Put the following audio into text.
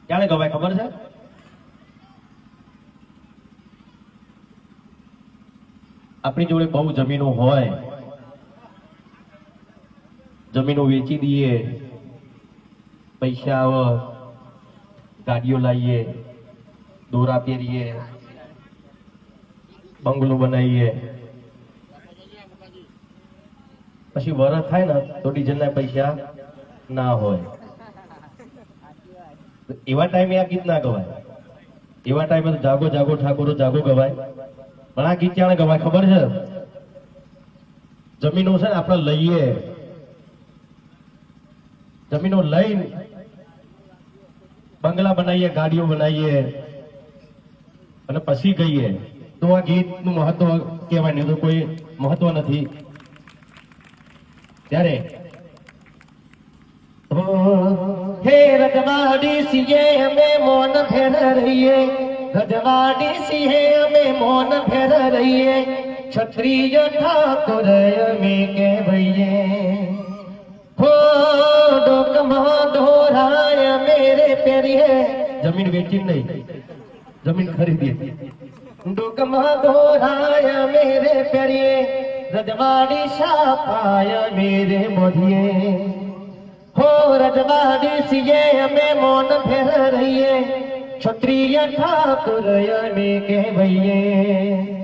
ક્યારે ગવાય ખબર છે? આપણી જોડે બહુ જમીનો હોય, જમીનો વેચી દઈએ, પૈસા આવે, ગાડીઓ લાવીએ, દોરા પહેરીએ, બંગલો બનાવીએ, પછી વરસ થાય ને તો ડીઝલના પૈસા ના હોય. એવા ટાઈમે આ ગીત ના ગવાય. એવા ટાઈમે તો જાગો જાગો ઠાકોરો જાગો ગવાય. પણ આ ગીત ક્યારે ગવાય ખબર છે? જમીનો છે ને આપણે લઈએ, જમીનો લઈને બંગલા બનાવીએ, ગાડીઓ બનાવીએ અને પછી કહીએ તો આ ગીતનું મહત્વ કહેવાય, નહીં તો કોઈ મહત્વ નથી. ત્યારે હે રજવાડી સિંહે અમે મૌન ફેર રહીએ, રજવાડી સિંહે અમે મૌન ફેર રહીએ, ક્ષત્રિય ઠાકોર અમે કહેવાઈએ. હો ડોકમાં દોરાય મેરે પેરીએ, જમીન વેચી નહીં, જમીન ખરીદી. ડોકમાં દોરાય મેરે પેરીએ, રજવાડી શાપાય મેરે મોઢીએ. હો રજવાડી સિંહે અમે મૌન ફેર રહીએ, ક્ષત્રિય ઠાકોર અમે કહેવાઈએ.